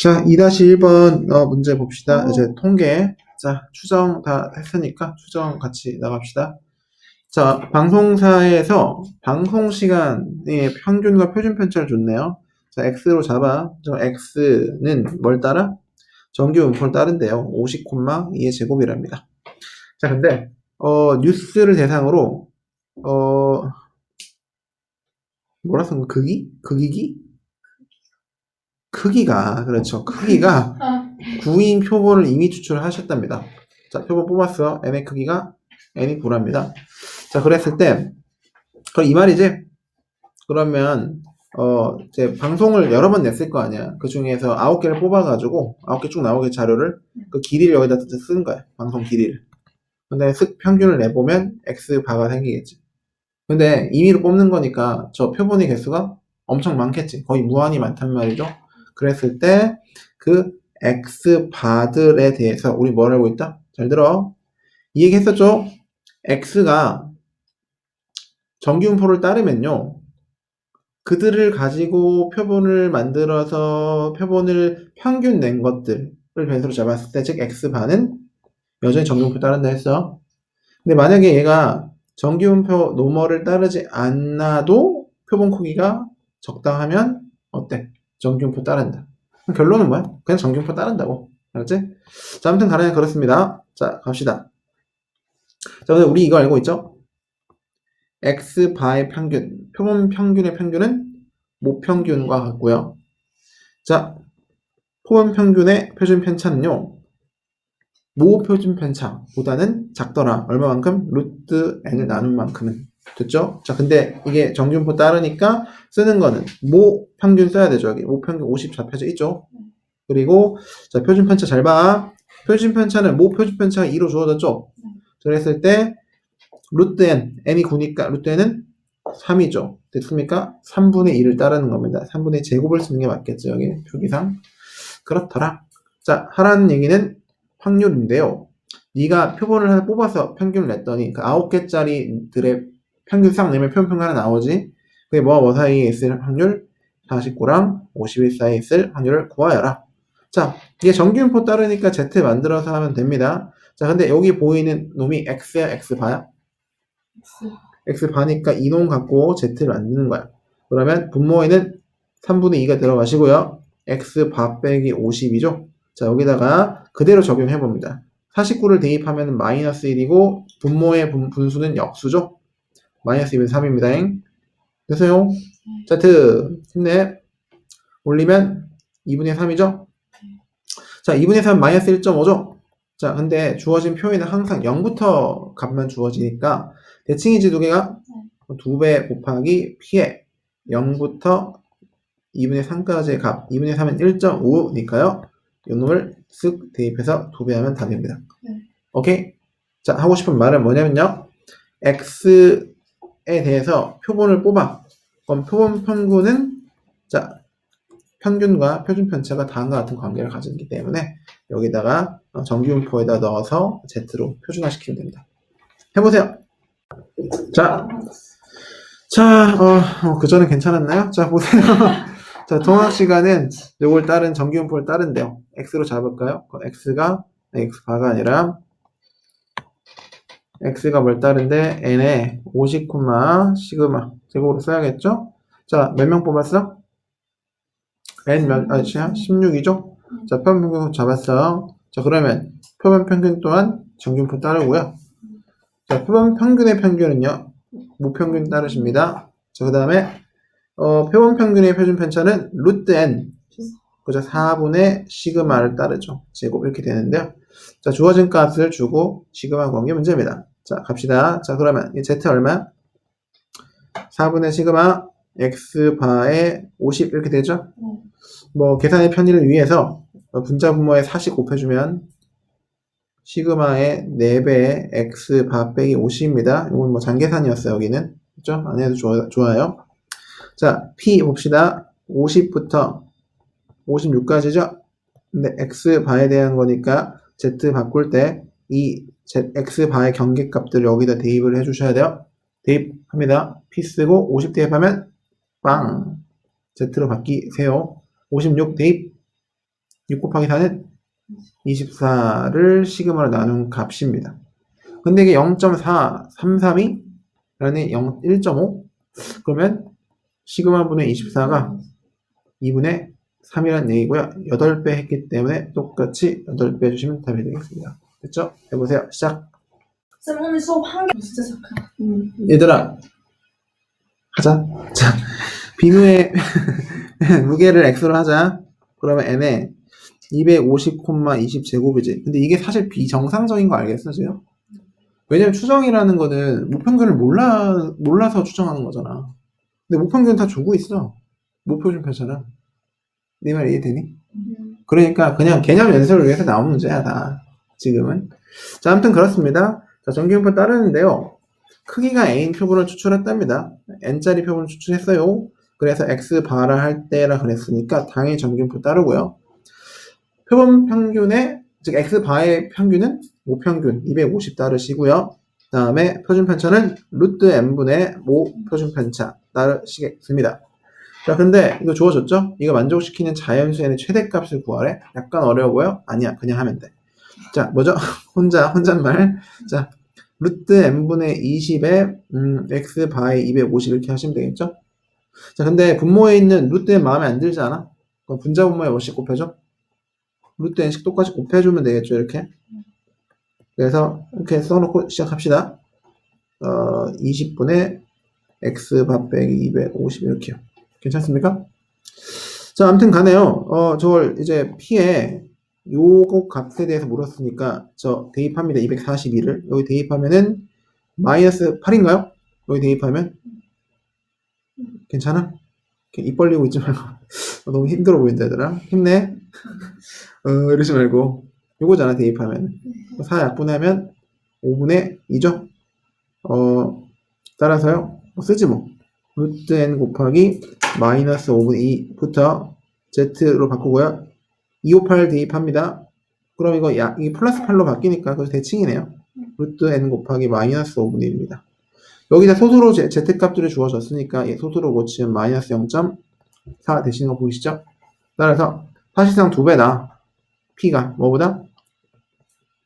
자, 2-1번 문제 봅시다. 이제 통계. 자, 추정 다 했으니까 추정 같이 나갑시다. 자, 방송사에서 방송 시간의 평균과 표준 편차를 줬네요. 자, X로 잡아. 저 X는 뭘 따라? 정규 분포를 따른대요. 50,2의 제곱이랍니다. 자, 근데 뉴스를 대상으로 뭐라 쓴 거? 극이기? 크기가, 그렇죠. 크기가 9인 표본을 이미 추출하셨답니다. 자, 표본 뽑았어. n의 크기가 n이 9랍니다. 자, 그랬을 때, 그럼 이 말이지? 그러면, 이제 방송을 여러 번 냈을 거 아니야. 그 중에서 9개를 뽑아가지고, 9개 쭉 나오게 자료를, 그 길이를 여기다 쓰는 거야. 방송 길이를. 근데 평균을 내보면 X바가 생기겠지. 근데 임의로 뽑는 거니까 저 표본의 개수가 엄청 많겠지. 거의 무한히 많단 말이죠. 그랬을 때 그 X바들에 대해서 우리 뭘 알고 있다? 잘 들어. 이 얘기 했었죠? X가 정규분포를 따르면요. 그들을 가지고 표본을 만들어서 표본을 평균 낸 것들을 변수로 잡았을 때, 즉 X바는 여전히 정규분포 따른다 했어. 근데 만약에 얘가 정규분포 노멀을 따르지 않아도 표본 크기가 적당하면 어때? 정규분포 따른다. 그럼 결론은 뭐야? 그냥 정규분포 따른다고. 알았지? 자, 아무튼 가령이 그렇습니다. 자, 갑시다. 자, 오늘 우리 이거 알고 있죠? X바의 평균, 표본 평균의 평균은 모평균과 같고요. 자, 표본 평균의 표준 편차는요. 모표준 편차보다는 작더라. 얼마만큼? 루트 n을 나눈 만큼은. 됐죠? 자, 근데 이게 정규분포 따르니까 쓰는 거는 모 평균 써야 되죠. 여기 모 평균 50 잡혀져 있죠. 그리고 자, 표준 편차 잘 봐. 표준 편차는 모 표준 편차가 2로 주어졌죠. 그랬을 때 루트 n, n이 9니까 루트 n은 3이죠. 됐습니까? 3분의 2를 따르는 겁니다. 3분의 제곱을 쓰는 게 맞겠죠. 여기 표기상. 그렇더라. 자, 하라는 얘기는 확률인데요. 네가 표본을 하나 뽑아서 평균을 냈더니 그 9개짜리들의 평균 싹 내면 표본 하나 나오지. 그게 뭐 사이에 있을 확률? 49랑 51 사이에 있을 확률을 구하여라. 자, 이게 정규분포 따르니까 Z 만들어서 하면 됩니다. 자, 근데 여기 보이는 놈이 X야, X바야? X바니까 이놈 갖고 Z를 만드는 거야. 그러면 분모에는 3분의 2가 들어가시고요. X바 빼기 50이죠. 자, 여기다가 그대로 적용해봅니다. 49를 대입하면 마이너스 1이고 분모의 분수는 역수죠. 마이너스 2면 3입니다. 됐어요? Z 힘내. 올리면 2분의 3이죠. 자, 2분의 3 마이너스 1.5죠. 자, 근데 주어진 표에는 항상 0부터 값만 주어지니까 대칭이지 두 개가 2배 곱하기 P에 0부터 2분의 3까지의 값, 2분의 3은 1.5니까요. 이 놈을 쓱 대입해서 2배 하면 답입니다. 오케이? 자, 하고 싶은 말은 뭐냐면요. X에 대해서 표본을 뽑아. 그럼 표본 평균은, 자, 평균과 표준 편차가 다음과 같은 관계를 가지기 때문에 여기다가 정규분포에다 넣어서 Z로 표준화시키면 됩니다. 해보세요. 자, 그 전에 괜찮았나요? 자, 보세요. 자, 통학 시간은 요걸 따른 정규분포를 따른대요. X로 잡을까요? X가 X바가 아니라 X가 뭘 따른데 N에 50, 시그마 제곱으로 써야겠죠? 자, 몇 명 뽑았어? N 몇, 16이죠? 자, 표본 평균 잡았어. 자, 그러면 표본 평균 또한 정규분포 따르고요. 자, 표본 평균의 평균은요, 모평균 따르십니다. 자, 그 다음에 표본 평균의 표준 편차는 루트 n, 그죠? 4분의 시그마를 따르죠. 제곱 이렇게 되는데요. 자, 주어진 값을 주고 시그마 구한 게 문제입니다. 자, 갑시다. 자, 그러면 이 z 얼마? 4분의 시그마 x바에 50 이렇게 되죠? 뭐 계산의 편의를 위해서 분자 분모에 40 곱해주면 시그마의 4배의 x바 빼기 50입니다. 이건 뭐 잔계산이었어요. 여기는. 그죠? 안 해도 좋아요. 자, P 봅시다. 50부터 56까지죠? 근데 X바에 대한 거니까 Z 바꿀 때 이 X바의 경계값들을 여기다 대입을 해주셔야 돼요. 대입합니다. P 쓰고 50 대입하면 빵! Z로 바뀌세요. 56 대입. 6 곱하기 4는 24를 시그마로 나눈 값입니다. 근데 이게 0.4, 332? 라는 1.5? 그러면 시그마 분의 24가 2분의 3이라는 얘기고요. 8배 했기 때문에 똑같이 8배 해주시면 답이 되겠습니다. 됐죠? 해보세요. 시작. 쌤 오늘 수업 한 개 진짜 착하다. 얘들아, 하자. 자, 비누의 무게를 x로 하자. 그러면 n에 250,20 제곱이지. 근데 이게 사실 비정상적인 거 알겠어, 지금? 왜냐면 추정이라는 거는 무평균을 몰라서 추정하는 거잖아. 근데 무평균 다 주고 있어. 무표준표처럼. 네 말 이해되니? 그러니까 그냥 개념 연습을 위해서 나온 문제야, 다. 지금은. 자, 아무튼 그렇습니다. 자, 정기분포 따르는데요. 크기가 A인 표본을 추출했답니다. N짜리 표본을 추출했어요. 그래서 X바라 할 때라 그랬으니까 당연히 정기분포 따르고요. 표본 평균의, 즉 X바의 평균은 모평균 250 따르시고요. 그 다음에 표준편차는 루트 n분의 모 표준편차 따르시겠습니다. 자, 근데 이거 주어졌죠? 이거 만족시키는 자연수의 최대값을 구하래. 약간 어려워요? 아니야, 그냥 하면 돼. 자, 뭐죠? 혼잣말. 자, 루트 n분의 20에 x 바의 250 이렇게 하시면 되겠죠? 자, 근데 분모에 있는 루트 n 마음에 안 들지 않아? 그럼 분자 분모에 뭐씩 곱해줘? 루트 n씩 똑같이 곱해주면 되겠죠, 이렇게. 그래서 이렇게 써놓고 시작합시다. 20분의 x 바 빼기 250 이렇게요. 괜찮습니까? 자, 아무튼 가네요. 저걸 이제 p에 요거 값에 대해서 물었으니까 저 대입합니다. 242를 여기 대입하면은 마이너스 8인가요? 여기 대입하면 괜찮아? 입 벌리고 있지 말고 너무 힘들어 보인다 얘들아. 힘내. 이러지 말고 요거잖아 대입하면 4 약분하면 5분의 2죠. 따라서요 쓰지 뭐 루트 n 곱하기 마이너스 5분의 2부터 z로 바꾸고요. 258 대입합니다. 그럼 이거 이게 플러스 8로 바뀌니까 그래서 대칭이네요. 루트 n 곱하기 마이너스 5분의 1입니다. 여기다 소수로 z값들이 주어졌으니까 소수로 고치면 마이너스 0.4 되시는 거 보이시죠? 따라서 사실상 2배다. p가 뭐보다?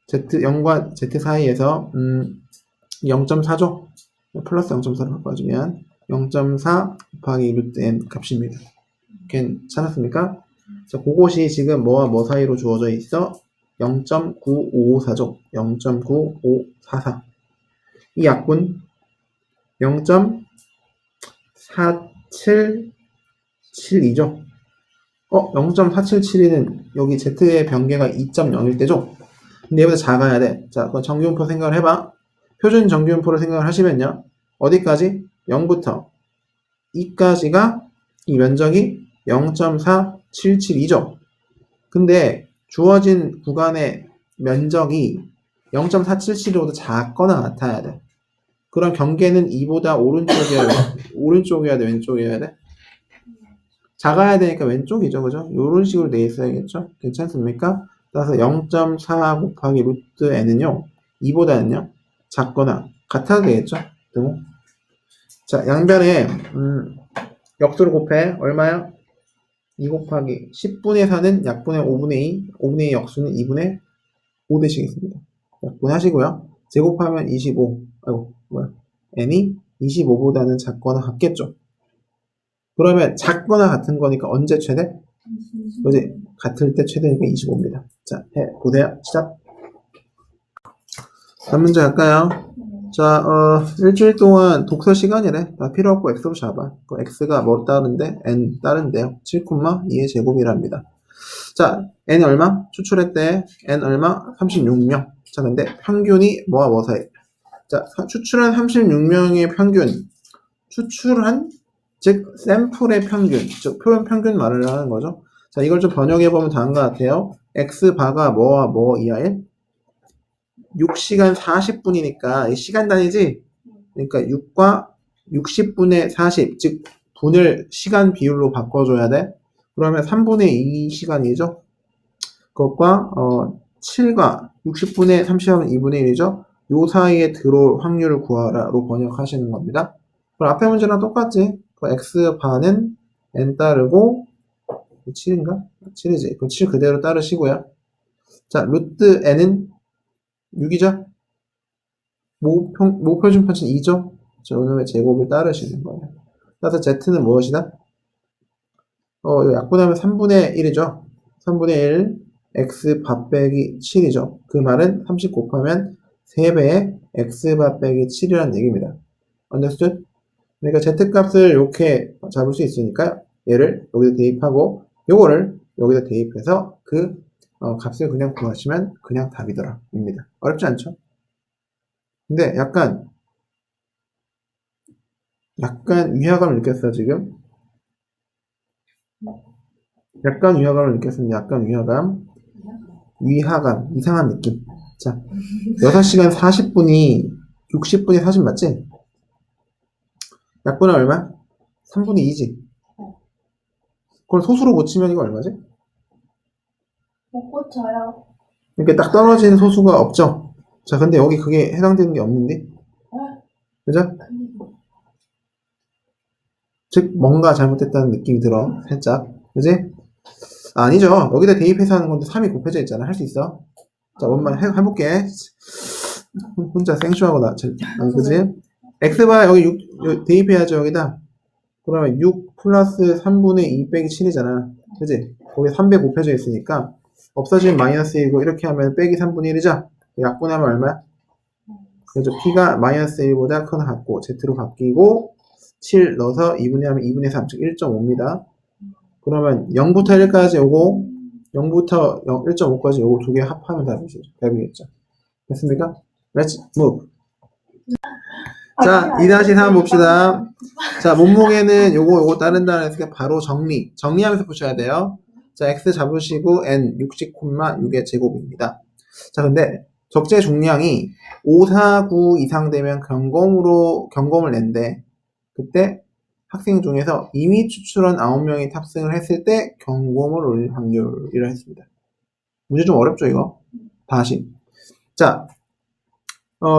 z0과 z 사이에서 0.4죠? 플러스 0.4로 바꿔주면 0.4 곱하기 루트 n 값입니다. 괜찮았습니까? 자, 그것이 지금 뭐와 뭐 사이로 주어져 있어? 0.9544죠. 0.9544. 이 약분 0.4772죠. 0.4772는 여기 z의 변계가 2.0일 때죠. 근데 얘보다 작아야 돼. 자, 그럼 정규분포 생각을 해봐. 표준 정규분포를 생각을 하시면요. 어디까지? 0부터 2까지가 이 면적이 0.4772죠. 근데 주어진 구간의 면적이 0.4772보다 작거나 같아야 돼. 그럼 경계는 2보다 오른쪽이어야 돼, 왼쪽이어야 돼? 작아야 되니까 왼쪽이죠, 그죠? 이런 식으로 돼 있어야겠죠? 괜찮습니까? 따라서 0.4 곱하기 루트 n은요, 2보다는요, 작거나 같아도 되겠죠? 등. 자, 양변에 역수를 곱해 얼마야? 2 곱하기 10분의 4는 약분의 5분의 2, 5분의 2 역수는 2분의 5 되시겠습니다. 약분하시고요. 제곱하면 25, n이 25보다는 작거나 같겠죠. 그러면 작거나 같은 거니까 언제 최대? 그지? 같을 때 최대니까 25입니다. 자, 보세요. 시작. 다음 문제 갈까요? 자, 일주일 동안 독서 시간이래. 다 필요 없고 x로 잡아. 그 x가 뭐 따른데? n 따른데요. 7,2의 제곱이랍니다. 자, n 얼마? 추출했대. n 얼마? 36명. 자, 근데 평균이 뭐와 뭐 사이? 자, 추출한 36명의 평균. 추출한, 즉, 샘플의 평균. 즉, 표현 평균 말을 하는 거죠. 자, 이걸 좀 번역해보면 다음과 같아요. x바가 뭐와 뭐 이하에? 6시간 40분이니까 시간 단위지? 그러니까 6과 60분의 40, 즉 분을 시간 비율로 바꿔줘야 돼. 그러면 3분의 2 시간이죠. 그것과 7과 60분의 30하면 2분의 1이죠. 요 사이에 들어올 확률을 구하라로 번역하시는 겁니다. 그럼 앞에 문제랑 똑같지? 그 x 반은 n 따르고 7인가? 7이지. 그럼 7 그대로 따르시고요. 자, 루트 n은 6이죠? 모표준 편차는 2죠? 자, 오늘의 제곱을 따르시는 거예요. 따라서 z는 무엇이다? 이거 약분하면 3분의 1이죠? 3분의 1, x밥 빼기 7이죠? 그 말은 30 곱하면 3배의 x밥 빼기 7이라는 얘기입니다. understood? 그러니까 z값을 이렇게 잡을 수 있으니까 얘를 여기다 대입하고 요거를 여기다 대입해서 그 값을 그냥 구하시면 그냥 답이더라 입니다. 어렵지 않죠? 근데 약간 위화감을 느꼈어요 지금. 약간 위화감을 느꼈습니다. 약간 위화감, 이상한 느낌. 자, 6시간 40분이 60분이 40 맞지? 약분은 얼마? 3분의 2지. 그걸 소수로 고치면 이거 얼마지? 못 고쳐요. 이렇게 딱 떨어지는 소수가 없죠? 자, 근데 여기 그게 해당되는 게 없는데? 그죠? 즉, 뭔가 잘못됐다는 느낌이 들어. 살짝. 그지? 아니죠. 여기다 대입해서 하는 건데 3이 곱해져 있잖아. 할 수 있어. 자, 원만 해볼게. 혼자 생쇼하고 그지? x바 여기 6 대입해야죠, 여기다. 그러면 6 플러스 3분의 2 빼기 7이잖아. 그지? 거기 3배 곱해져 있으니까 없어지면 마이너스 1이고 이렇게 하면 빼기 3분의 1이죠? 약분하면 얼마야? 그래서 p가 마이너스 1보다 크거나 같고 z로 바뀌고 7 넣어서 2분의 하면 2분의 3, 즉 1.5입니다. 그러면 0부터 1까지 요거 0부터 1.5까지 요거 두 개 합하면 답이겠죠. 됐습니까? Let's move. 자, 2-3 봅시다. 자, 몸무게는 요거 따른다는 해서 바로 정리하면서 푸셔야 돼요. 자, x 잡으시고 n 60,6의 제곱입니다. 자, 근데 적재 중량이 5, 4, 9 이상 되면 경검을 낸대. 그때 학생 중에서 이미 추출한 9명이 탑승을 했을 때 경검을 올릴 확률이라 했습니다. 문제 좀 어렵죠, 이거? 다시. 자,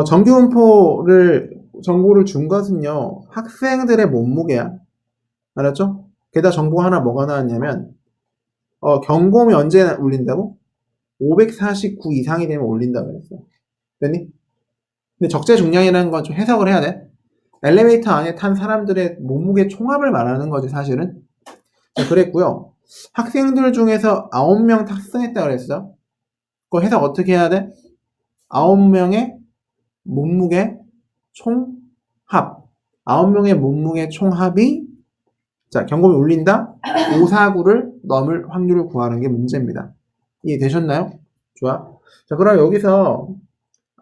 정보를 준 것은요, 학생들의 몸무게야. 알았죠? 게다가 정보 하나 뭐가 나왔냐면, 경검이 언제 울린다고? 549 이상이 되면 올린다고 그랬어. 됐니? 근데 적재 중량이라는 건 좀 해석을 해야 돼. 엘리베이터 안에 탄 사람들의 몸무게 총합을 말하는 거지, 사실은. 자, 그랬고요. 학생들 중에서 9명 탑승했다고 그랬어. 그거 해석 어떻게 해야 돼? 9명의 몸무게 총합. 9명의 몸무게 총합이, 자, 경검이 울린다? 549를 넘을 확률을 구하는 게 문제입니다. 이해되셨나요? 좋아. 자, 그럼 여기서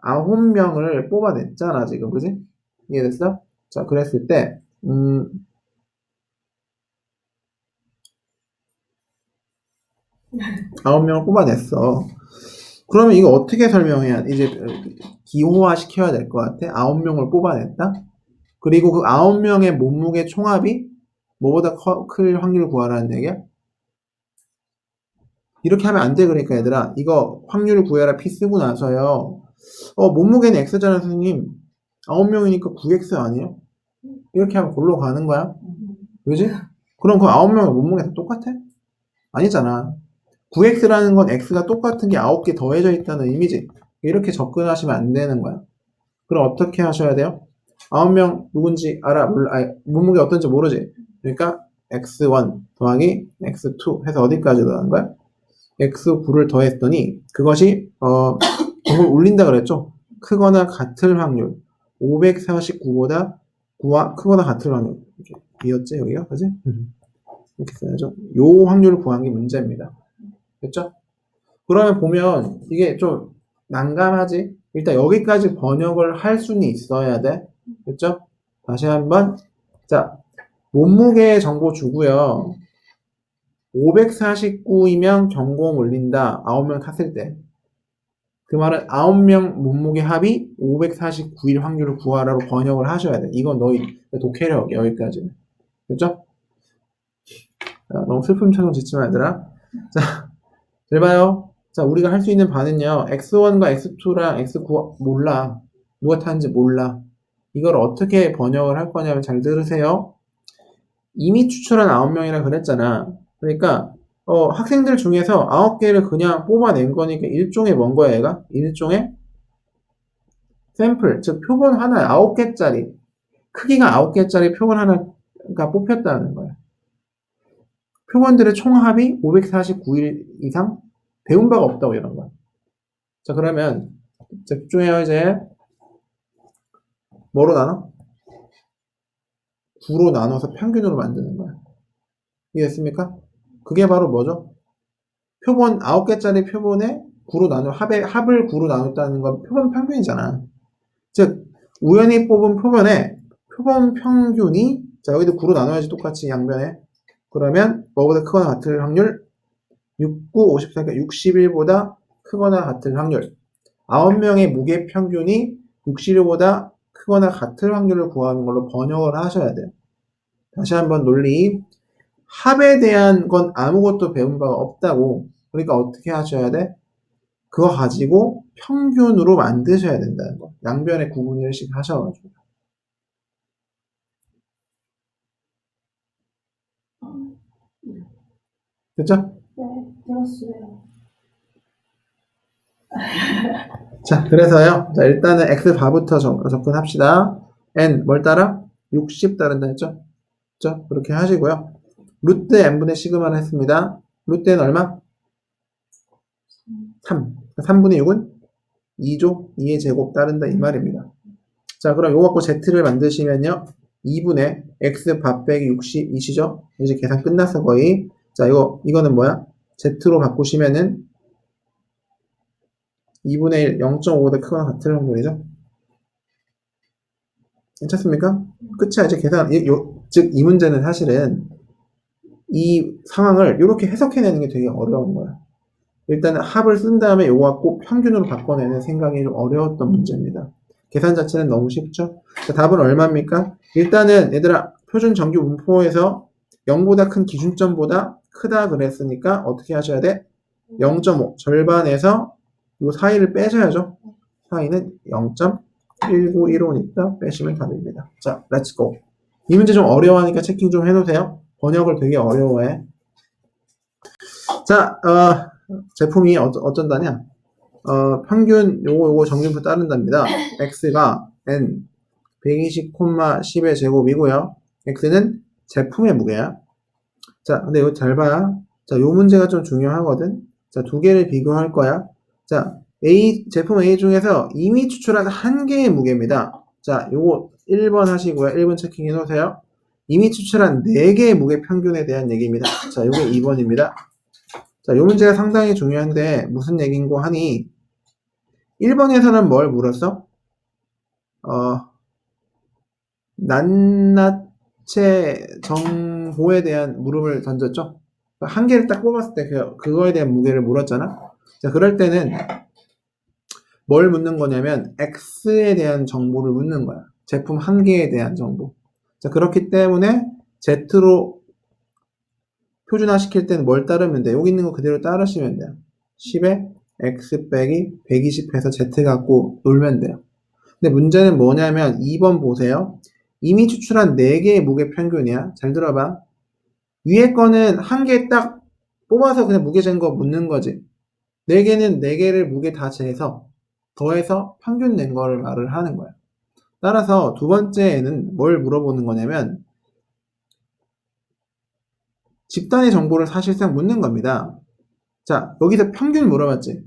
9명을 뽑아냈잖아, 지금. 그지? 이해됐어? 자, 그랬을 때, 9명을 뽑아냈어. 그러면 이거 어떻게 설명해야, 이제, 기호화 시켜야 될 것 같아? 9명을 뽑아냈다? 그리고 그 9명의 몸무게 총합이 뭐보다 클 확률을 구하라는 얘기야? 이렇게 하면 안 돼, 그러니까 얘들아. 이거 확률을 구해라 P 쓰고 나서요. 몸무게는 X잖아, 선생님. 9명이니까 9X 아니에요? 이렇게 하면 골로 가는 거야. 그지? 그럼 그 9명의 몸무게가 똑같아? 아니잖아. 9X라는 건 X가 똑같은 게 9개 더해져 있다는 의미지. 이렇게 접근하시면 안 되는 거야. 그럼 어떻게 하셔야 돼요? 9명 누군지 알아? 몰라? 아니, 몸무게 어떤지 모르지? 그러니까 X1 더하기 X2 해서 어디까지 더하는 거야? X9를 더했더니 그것이 경을 울린다 그랬죠? 크거나 같을 확률 549보다 9와 크거나 같을 확률 이렇게 비었지 여기가? 그지? 이렇게 써야죠. 요 확률을 구한 게 문제입니다. 됐죠? 그러면 보면 이게 좀 난감하지? 일단 여기까지 번역을 할 수는 있어야 돼. 됐죠? 다시 한번. 자, 몸무게 정보 주고요. 549이면 경공 올린다. 9명 탔을 때. 그 말은 9명 몸무게 합이 549일 확률을 구하라고 번역을 하셔야 돼. 이건 너희 독해력 여기까지는. 됐죠? 자, 너무 슬픔 처럼 짓지 마, 얘들아. 자, 잘 봐요. 자, 우리가 할 수 있는 바는요. X1과 X2랑 X9 몰라. 누가 타는지 몰라. 이걸 어떻게 번역을 할 거냐면 잘 들으세요. 이미 추출한 9명이라 그랬잖아. 그러니까 학생들 중에서 9개를 그냥 뽑아낸 거니까 일종의 뭔 거야, 얘가? 일종의 샘플, 즉 표본 하나에 9개짜리, 크기가 9개짜리 표본 하나가 뽑혔다는 거야. 표본들의 총합이 549일 이상 배운 바가 없다고 이런 거야. 자, 그러면 집중해요. 이제 뭐로 나눠? 9로 나눠서 평균으로 만드는 거야. 이해했습니까? 그게 바로 뭐죠? 표본 9개짜리 표본에 9로 나눠 합을 9로 나눴다는 건 표본 평균이잖아. 즉 우연히 뽑은 표본의 표본 평균이 자 여기도 9로 나눠야지 똑같이 양변에 그러면 뭐보다 크거나 같을 확률 6, 9, 54, 그러니까 61보다 크거나 같을 확률 9명의 무게 평균이 61보다 크거나 같을 확률을 구하는 걸로 번역을 하셔야 돼요. 다시 한번 논리 합에 대한 건 아무것도 배운 바가 없다고 그러니까 어떻게 하셔야 돼? 그거 가지고 평균으로 만드셔야 된다는 거. 양변에 구분일씩 하셔가지고. 됐죠? 네, 들었어요. 자, 그래서요. 자, 일단은 x바부터 접근합시다. n 뭘 따라? 60 따른다 했죠? 그죠? 그렇게 하시고요. 루트 n분의 시그마를 했습니다. 루트 n 얼마? 3. 3분의 6은 2조 2의 제곱 따른다 이 말입니다. 자, 그럼 요거 갖고 z를 만드시면요. 2분의 x밥 빼기 60이시죠? 이제 계산 끝났어 거의. 자, 이거는 뭐야? z로 바꾸시면은 2분의 1, 0.5보다 크거나 같을 확률이죠? 괜찮습니까? 끝이야. 이제 계산, 즉, 이 문제는 사실은 이 상황을 이렇게 해석해내는 게 되게 어려운 거야. 일단은 합을 쓴 다음에 요거 갖고 평균으로 바꿔내는 생각이 좀 어려웠던 문제입니다. 계산 자체는 너무 쉽죠? 자, 답은 얼마입니까? 일단은 얘들아, 표준 정규 분포에서 0보다 큰 기준점보다 크다 그랬으니까 어떻게 하셔야 돼? 0.5 절반에서 요 사이를 빼셔야죠. 사이는 0.1915니까 빼시면 답입니다. 자, 렛츠고. 이 문제 좀 어려워하니까 체킹 좀 해놓으세요. 번역을 되게 어려워해. 자, 제품이 어쩐다냐? 평균 요거 정균표 따른답니다. x가 n 120,10의 제곱이고요. x는 제품의 무게야. 자, 근데 이거 잘 봐. 자, 요 문제가 좀 중요하거든. 자, 두 개를 비교할 거야. 자, 제품 A 중에서 이미 추출한 한 개의 무게입니다. 자, 요거 1번 하시고요. 1번 체킹해 놓으세요. 이미 추출한 4개의 무게 평균에 대한 얘기입니다. 자, 요게 2번입니다. 자, 요 문제가 상당히 중요한데 무슨 얘기인고 하니 1번에서는 뭘 물었어? 낱낱의 정보에 대한 물음을 던졌죠? 한 개를 딱 뽑았을 때 그거에 대한 무게를 물었잖아? 자, 그럴 때는 뭘 묻는 거냐면 X에 대한 정보를 묻는 거야. 제품 한 개에 대한 정보. 자, 그렇기 때문에 Z로 표준화 시킬 때는 뭘 따르면 돼? 여기 있는 거 그대로 따르시면 돼요. 10에 X 빼기 120 해서 Z 갖고 놀면 돼요. 근데 문제는 뭐냐면 2번 보세요. 이미 추출한 4개의 무게 평균이야. 잘 들어봐. 위에 거는 한 개 딱 뽑아서 그냥 무게 잰 거 묻는 거지. 4개는 4개를 무게 다 재서 더해서 평균 낸 거를 말을 하는 거야. 따라서 두 번째에는 뭘 물어보는 거냐면 집단의 정보를 사실상 묻는 겁니다. 자, 여기서 평균 물어봤지.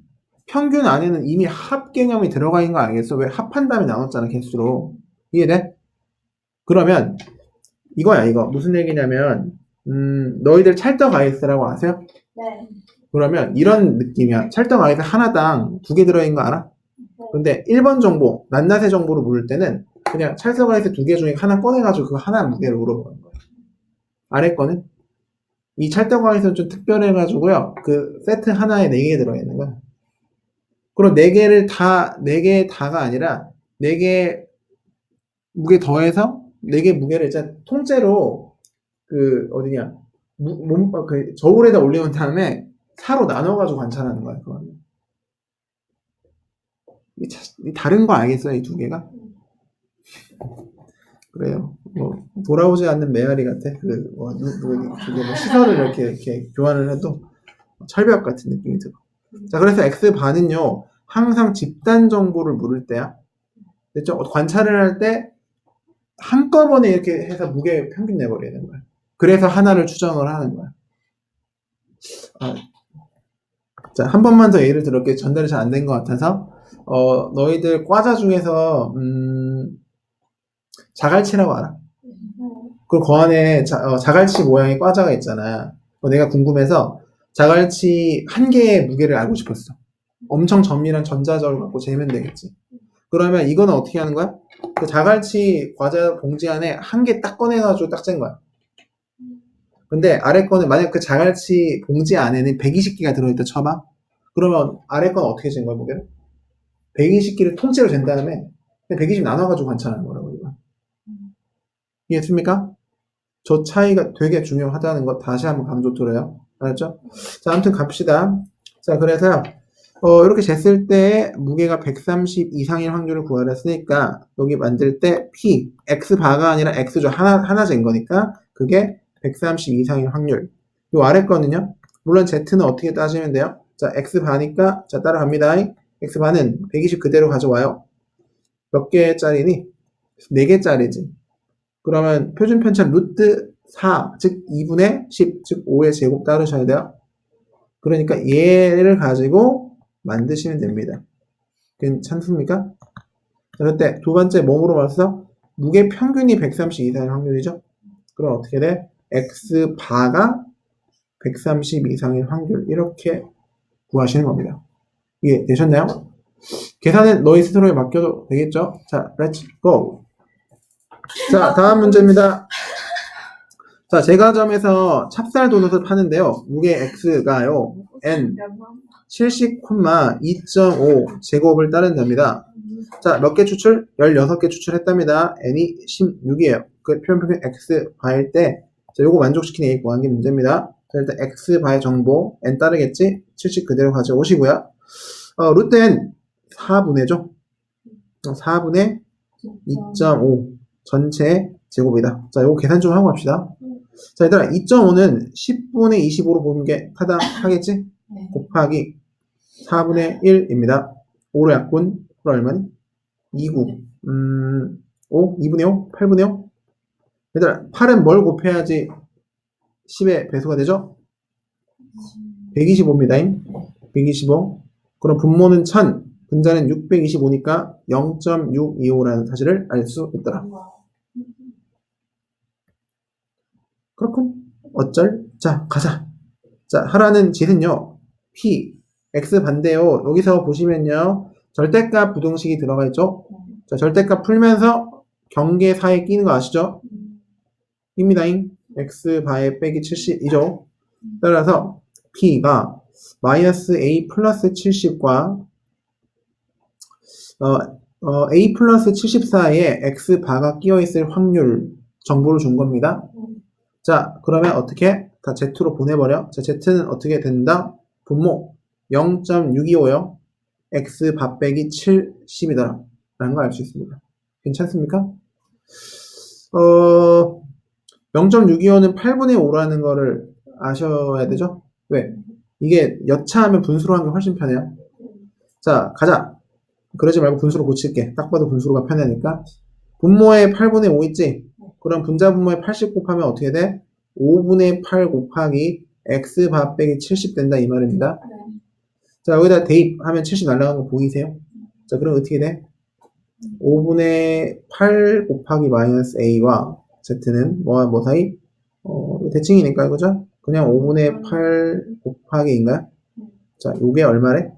평균 안에는 이미 합 개념이 들어가 있는 거 알겠어? 왜 합한 다음에 나눴잖아, 개수로. 이해돼? 그러면 이거야, 이거. 무슨 얘기냐면 너희들 찰떡 아이스라고 아세요? 네. 그러면 이런 느낌이야. 찰떡 아이스 하나당 2개 들어있는 거 알아? 근데 1번 정보, 낱낱의 정보를 물을 때는 그냥 찰떡 아이스 2개 중에 하나 꺼내가지고 그 하나 무게를 물어보는 거야. 아래 거는 이 찰떡 아이스는 좀 특별해가지고요. 그 세트 하나에 4개 들어있는 거야. 그럼 4개 다가 아니라 4개 무게 더해서 4개 무게를 일단 통째로 어디냐 저울에다 올려놓은 다음에 4로 나눠가지고 관찰하는 거야. 그거는. 이 다른 거 알겠어요? 이 2개가? 그래요. 돌아오지 않는 메아리 같아. 그게 시설을 이렇게 교환을 해도 철벽 같은 느낌이 들어. 자, 그래서 X반은요, 항상 집단 정보를 물을 때야. 됐죠? 관찰을 할 때 한꺼번에 이렇게 해서 무게 평균 내버려야 되는 거야. 그래서 하나를 추정을 하는 거야. 자, 한 번만 더 예를 들을게. 전달이 잘 안 된 것 같아서. 너희들 과자 중에서, 자갈치라고 알아? 그리고 그 안에 자갈치 모양의 과자가 있잖아. 내가 궁금해서 자갈치 한 개의 무게를 알고 싶었어. 엄청 정밀한 전자적을 갖고 재면 되겠지. 그러면 이거는 어떻게 하는 거야? 그 자갈치 과자 봉지 안에 한 개 딱 꺼내가지고 딱 잰 거야. 근데 아래 거는 만약 그 자갈치 봉지 안에는 120개가 들어있다 쳐봐. 그러면 아래 건 어떻게 잰 거야, 무게를? 120개를 통째로 잰 다음에 120 나눠가지고 관찰하는 거라고, 이거. 이해했습니까? 저 차이가 되게 중요하다는 거 다시 한번 강조 드려요. 알았죠? 자, 아무튼 갑시다. 자, 그래서 이렇게 쟀을 때 무게가 130 이상일 확률을 구하랬으니까 여기 만들 때 P, X바가 아니라 X죠. 하나 잰 거니까 그게 130 이상일 확률. 요 아래 거는요. 물론 Z는 어떻게 따지면 돼요? 자, X바니까 자, 따라갑니다. X바는 120 그대로 가져와요. 몇 개짜리니? 4개짜리지. 그러면 표준 편차 루트 4, 즉 2분의 10, 즉 5의 제곱 따르셔야 돼요. 그러니까 얘를 가지고 만드시면 됩니다. 괜찮습니까? 자, 그때 두 번째 몸으로 말해서 무게 평균이 130 이상의 확률이죠. 그럼 어떻게 돼? X 바가 130 이상의 확률 이렇게 구하시는 겁니다. 이해 되셨나요? 계산은 너희 스스로에 맡겨도 되겠죠? 자, let's go. 자, 다음 문제입니다. 자, 제과점에서 찹쌀 도넛을 파는데요. 무게 X가요. N 70,2.5 제곱을 따른답니다. 자, 몇 개 추출? 16개 추출했답니다. N이 16이에요. 그 표현 X 바일 때, 자, 요거 만족시키는 A 구하는 게 문제입니다. 자, 일단 X 바의 정보, N 따르겠지? 70 그대로 가져오시고요. 루트 N 4분의죠? 4분의 2.5 전체 제곱이다. 자, 요거 계산 좀 하고 갑시다. 자, 얘들아, 2.5는 10분의 25로 보는 게 타당하겠지? 곱하기 4분의 1입니다. 5로 약분, 그럼 얼마니? 2구. 5? 2분의 5? 8분의 5? 얘들아, 8은 뭘 곱해야지 10의 배수가 되죠? 125입니다. 125. 그럼 분모는 1000, 분자는 625니까 0.625라는 사실을 알 수 있더라. 그렇군. 어쩔? 자, 가자. 자, 하라는 짓은요. P, X 반대요. 여기서 보시면요. 절대값 부등식이 들어가 있죠. 자, 절대값 풀면서 경계사에 끼는 거 아시죠? 입니다잉. X 바에 빼기 70이죠. 따라서 P가 마이너스 A 플러스 70과 A 플러스 74에 X 바가 끼어있을 확률 정보를 준 겁니다. 자, 그러면 어떻게? 다 Z로 보내버려. 자, Z는 어떻게 된다? 분모 0.625요. X 밥 빼기 70이더라. 라는 걸 알 수 있습니다. 괜찮습니까? 0.625는 8분의 5라는 거를 아셔야 되죠? 왜? 이게 여차하면 분수로 하는 게 훨씬 편해요. 자, 가자. 그러지 말고 분수로 고칠게. 딱 봐도 분수로가 편하니까. 분모에 8분의 5 있지? 그럼 분자 분모에 80 곱하면 어떻게 돼? 5분의 8 곱하기 x 밥 빼기 70 된다 이 말입니다. 자, 여기다 대입하면 70 날라간 거 보이세요? 자, 그럼 어떻게 돼? 5분의 8 곱하기 마이너스 a와 z는 뭐와 뭐 사이? 대칭이니까 그죠? 그냥 5분의 8 곱하기인가요? 자, 요게 얼마래?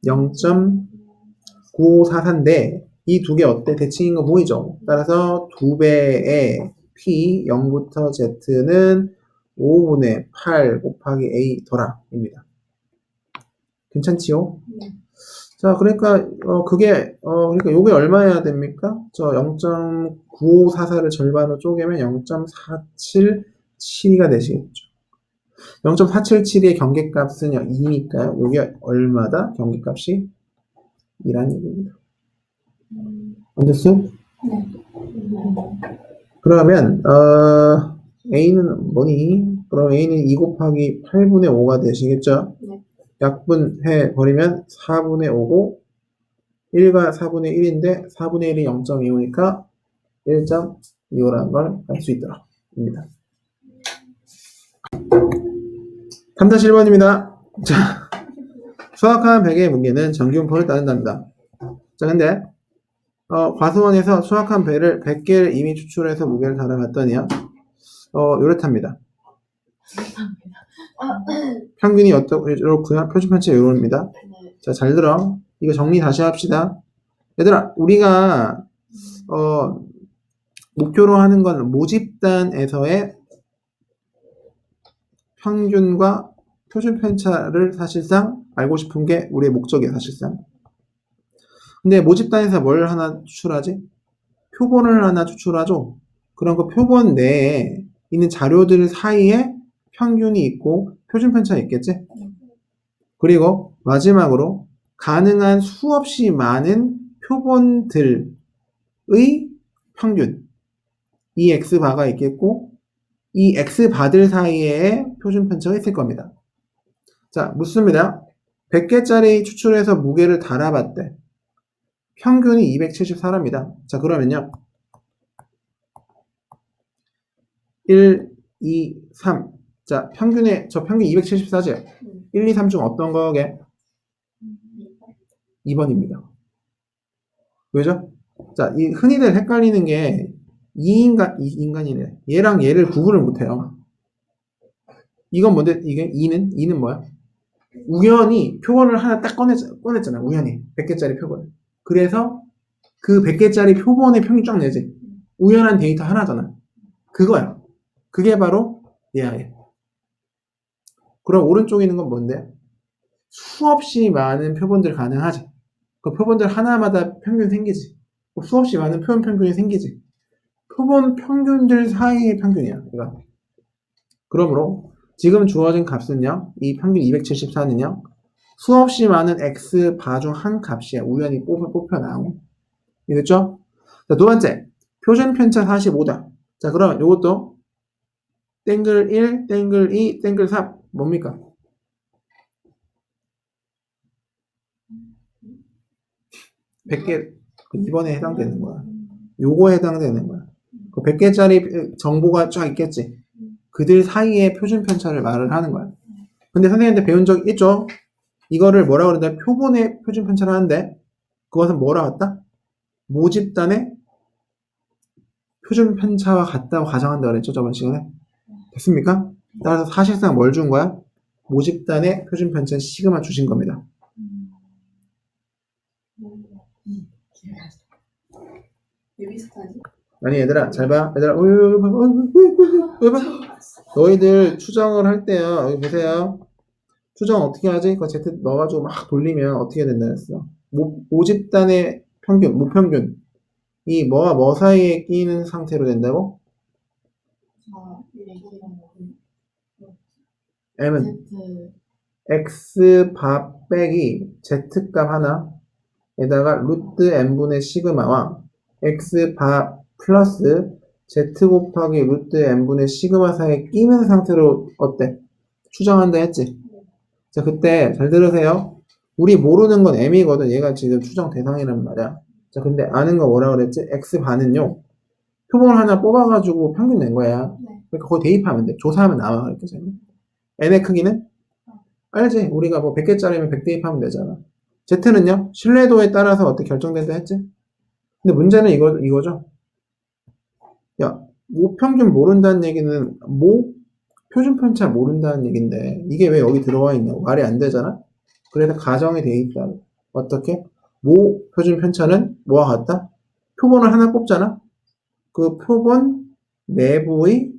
0.9544인데 이 두 개 어때? 대칭인 거 보이죠? 따라서 2배의 P 0부터 Z는 5분의 8 곱하기 A 더라입니다. 괜찮지요? 네. 자, 그러니까 그러니까 요게 얼마여야 됩니까? 저 0.9544를 절반으로 쪼개면 0.477이 되시겠죠. 0.477의 경계값은 2니까요. 요게 얼마다? 경계값이 2라는 얘기입니다. understood? 네. 그러면 A는 뭐니? 그럼 A는 2 곱하기 8분의 5가 되시겠죠? 네. 약분해 버리면 4분의 5고 1과 4분의 1인데 4분의 1이 0.25니까 1.25라는 걸 알 수 있도록 입니다. 3-1번입니다. 자, 수학한 100의 문제는 정기분포를 따른답니다. 자, 근데 과수원에서 수학한 배를 100개를 이미 추출해서 무게를 달아봤더니요. 요렇답니다. 평균이 이렇고요. 표준편차 요렇습니다. 자, 잘 들어. 이거 정리 다시 합시다. 얘들아, 우리가 목표로 하는 건 모집단에서의 평균과 표준편차를 사실상 알고 싶은 게 우리의 목적이에요, 사실상. 근데 모집단에서 뭘 하나 추출하지? 표본을 하나 추출하죠. 그럼 그 표본 내에 있는 자료들 사이에 평균이 있고 표준편차가 있겠지? 그리고 마지막으로 가능한 수없이 많은 표본들의 평균, 이 X바가 있겠고 이 X바들 사이에 표준편차가 있을 겁니다. 자, 묻습니다. 100개짜리 추출해서 무게를 달아봤대. 평균이 274랍니다. 자, 그러면요. 1, 2, 3. 자, 평균 274죠? 1, 2, 3 중 어떤 거게? 2번입니다. 왜죠? 자, 이 흔히들 헷갈리는 게 2인간이래. 얘랑 얘를 구분을 못해요. 이건 뭔데? 이게 2는 뭐야? 우연히 표본을 하나 딱 꺼냈잖아. 우연히. 100개짜리 표본을. 그래서 그 100개짜리 표본의 평균 쫙 내지. 우연한 데이터 하나잖아. 그거야. 그게 바로 얘야, 얘. 그럼 오른쪽에 있는 건 뭔데? 수없이 많은 표본들 가능하지. 그 표본들 하나마다 평균 생기지. 수없이 많은 표본 평균이 생기지. 표본 평균들 사이의 평균이야, 이거. 그러므로 지금 주어진 값은요, 이 평균 274는요, 수없이 많은 X바 중 한 값이야. 우연히 뽑혀 나온. 이겼죠? 자, 두 번째. 표준 편차 45다. 자, 그러면 이것도 땡글 1, 땡글 2, 땡글 3. 뭡니까? 음. 100개, 2번에 해당되는 거야. 요거에 해당되는 거야. 그 100개짜리 정보가 쫙 있겠지. 그들 사이의 표준 편차를 말을 하는 거야. 근데 선생님한테 배운 적 있죠? 이거를 뭐라 그러는데 표본의 표준 편차를 하는데 그것은 뭐라 같다? 모집단의 표준 편차와 같다고 가정한다 그랬죠, 저번 시간에? 됐습니까? 따라서 사실상 뭘 준 거야? 모집단의 표준 편차는 시그마 주신 겁니다. 아니 얘들아 잘 봐. 얘들아 봐. 너희들 추정을 할 때요. 여기 보세요. 추정 어떻게 하지? 그거 Z 넣어가지고 막 돌리면 어떻게 된다 했어? 모집단의 평균, 모평균 이 뭐와 뭐 사이에 끼는 상태로 된다고? M은 X바 빼기 Z값 하나에다가 루트 N분의 시그마와 X바 플러스 Z 곱하기 루트 N분의 시그마 사이에 끼는 상태로 어때? 추정한다 했지? 자, 그때 잘 들으세요. 우리 모르는 건 M이거든. 얘가 지금 추정 대상이란 말이야. 자, 근데 아는 거 뭐라 그랬지? X반은요. 표본을 하나 뽑아가지고 평균 낸 거야. 그러니까 거기 대입하면 돼. 조사하면 나와. 그렇게 N의 크기는? 알지? 우리가 뭐 100개짜리면 100 대입하면 되잖아. Z는요? 신뢰도에 따라서 어떻게 결정된다 했지? 근데 문제는 이거죠. 야, 모평균 모른다는 얘기는 표준편차 모른다는 얘긴데 이게 왜 여기 들어와 있냐고. 말이 안 되잖아? 그래서 가정이 돼 있다. 어떻게? 표준편차는 뭐와 같다? 표본을 하나 뽑잖아? 그 표본 내부의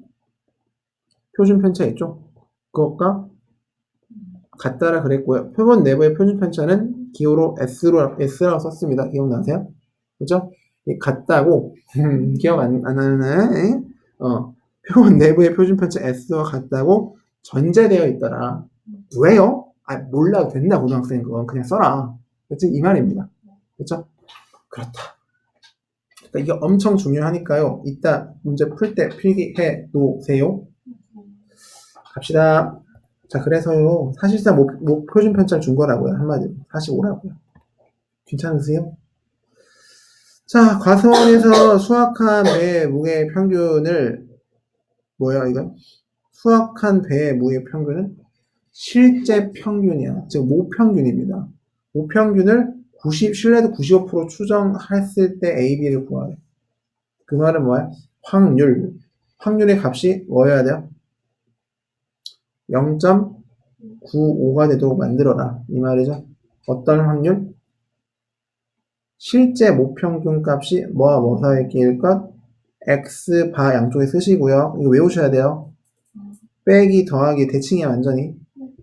표준편차 있죠? 그것과 같다라 그랬고요. 표본 내부의 표준편차는 기호로 S라고 썼습니다. 기억나세요? 그죠? 같다고 기억 안 나네. 표본 내부의 표준편차 S와 같다고 전제되어 있더라. 왜요? 몰라도 된다 고등학생 그건 그냥 써라. 그치? 이 말입니다. 그쵸? 그렇다. 그러니까 이게 엄청 중요하니까요. 이따 문제 풀 때 필기해 놓으세요. 갑시다. 자, 그래서요. 사실상 표준 편차를 준 거라고요. 한마디로. 45라고요. 괜찮으세요? 자, 과수원에서 수확한 배의 무게 평균을, 뭐야, 이건? 수확한 배의 무게 평균은 실제 평균이야. 즉, 모평균입니다. 모평균을 신뢰도 95% 추정했을 때 AB를 구하래. 그 말은 뭐야? 확률. 확률의 값이 뭐여야 돼요? 0.95가 되도록 만들어라. 이 말이죠. 어떤 확률? 실제 모평균 값이 뭐와 뭐 사이에 끼일 것? x 바 양쪽에 쓰시고요. 이거 외우셔야 돼요. 빼기 더하기 대칭이 완전히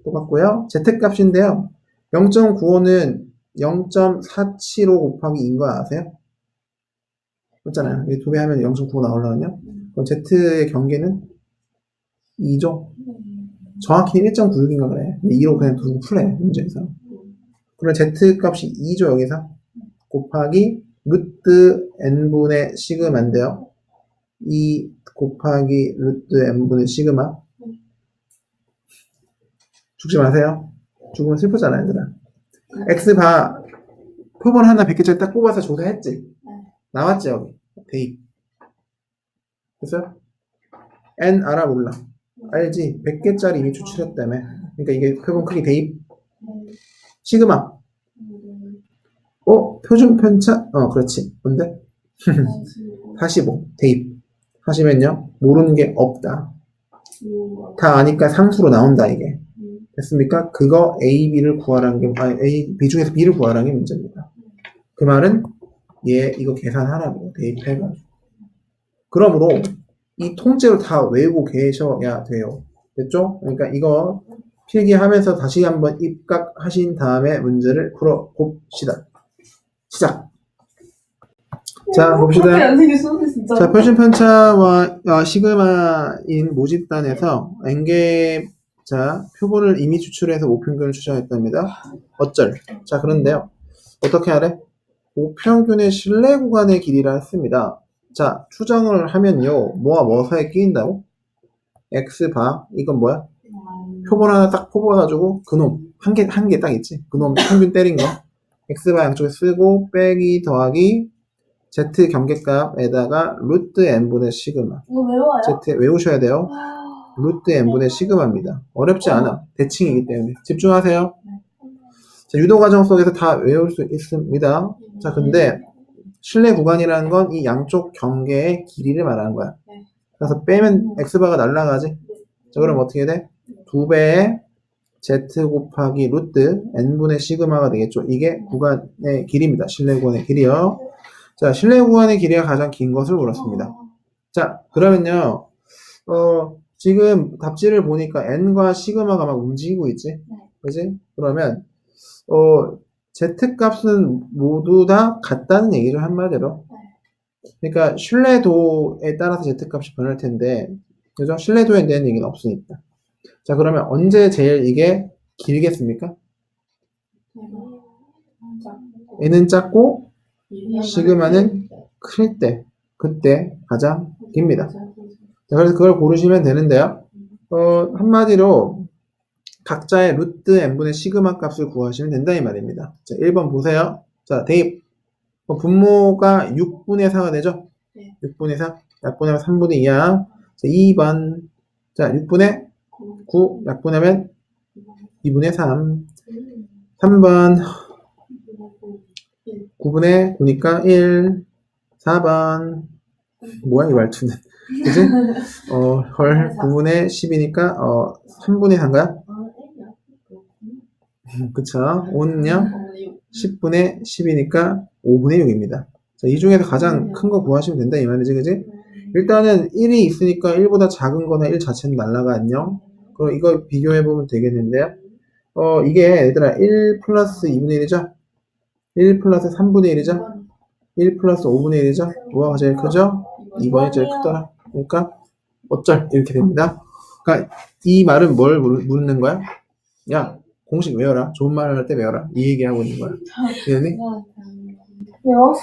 똑같고요. z 값인데요. 0.95는 0.475 곱하기 2인 거 아세요? 그렇잖아요. 이 두 배 하면 0.95 나오려면요. 그럼 z의 경계는 2죠. 정확히 1.96인가 그래. 2로 그냥 두고 풀래, 문제에서. 그럼 z 값이 2죠, 여기서. 곱하기 루트 n분의 시그마인데요. 2 곱하기 루트 n분의 시그마. 죽지 마세요. 죽으면 슬프잖아, 얘들아. x 바, 표본 하나 100개짜리 딱 뽑아서 조사했지? 나왔지, 여기. 대입. 됐어요? n 알아, 몰라? 알지? 100개짜리 이미 추출했다며. 그러니까 이게 표본 크기 대입. 시그마. 표준 편차? 그렇지. 뭔데? 45. 대입. 하시면요. 모르는 게 없다. 다 아니까 상수로 나온다, 이게. 됐습니까? 그거 A, B를 구하라는 게, A, B 중에서 B를 구하라는 게 문제입니다. 그 말은, 이거 계산하라고. 대입해가지고. 그러므로, 이 통째로 다 외우고 계셔야 돼요. 됐죠? 그러니까 이거 필기하면서 다시 한번 입각하신 다음에 문제를 풀어봅시다. 시작! 자, 봅시다. 자, 표준 편차와 시그마인 모집단에서 n개 자, 표본을 이미 추출해서 모평균을 추정했답니다. 어쩔? 자, 그런데요. 어떻게 하래? 모평균의 신뢰 구간의 길이라 했습니다. 자, 추정을 하면요. 뭐와 뭐 사이에 끼인다고? x바, 이건 뭐야? 표본 하나 딱 뽑아가지고 그놈 한 개 딱 있지? 그놈 평균 때린 거 x바 양쪽에 쓰고 빼기 더하기 z 경계값에다가 루트 n분의 시그마. 이거 외워요? z 외우셔야 돼요. 루트 n분의 시그마입니다. 어렵지 않아. 대칭이기 때문에. 집중하세요. 자, 유도 과정 속에서 다 외울 수 있습니다. 자, 근데 신뢰 구간이라는 건 이 양쪽 경계의 길이를 말하는 거야. 그래서 빼면 x바가 날라가지. 자, 그럼 어떻게 돼? 2배의 z 곱하기 루트 n분의 시그마가 되겠죠. 이게 구간의 길이입니다. 신뢰 구간의 길이요. 자, 신뢰 구간의 길이가 가장 긴 것을 물었습니다. 자, 그러면요. 지금 답지를 보니까 n과 시그마가 막 움직이고 있지? 그지? 그러면 z 값은 모두 다 같다는 얘기죠, 한마디로. 그러니까 신뢰도에 따라서 z 값이 변할 텐데, 그죠? 신뢰도에 대한 얘기는 없으니까. 자, 그러면 언제 제일 이게 길겠습니까? n은 작고 시그마는 클 때, 그때 가장 깁니다. 자, 그래서 그걸 고르시면 되는데요. 한마디로 각자의 루트 n분의 시그마 값을 구하시면 된다 이 말입니다. 자, 1번 보세요. 자, 대입. 분모가 6분의 4가 되죠? 6분의 4. 약분하면 3분의 2야. 자, 2번. 자, 6분의 9. 약분하면 2분의 3. 3번. 9분의 9니까 1. 4번. 뭐야, 이 말투는. 그지? 9분의 10이니까, 3분의 4인가요? 그쵸. 5는요? 10분의 10이니까 5분의 6입니다. 자, 이 중에서 가장 큰 거 구하시면 된다, 이 말이지, 그지? 일단은 1이 있으니까 1보다 작은 거나 1 자체는 날라가 안녕. 그럼 이거 비교해보면 되겠는데요. 이게 얘들아, 1 플러스 2분의 1이죠? 1 플러스 3분의 1이죠? 1 플러스 5분의 1이죠? 뭐가 제일 크죠? 2번이 제일 크더라. 그러니까, 어쩔? 이렇게 됩니다. 그러니까, 이 말은 뭘 묻는 거야? 야, 공식 외워라. 좋은 말을 할 때 외워라. 이 얘기하고 있는 거야. 이해니? 외웠어.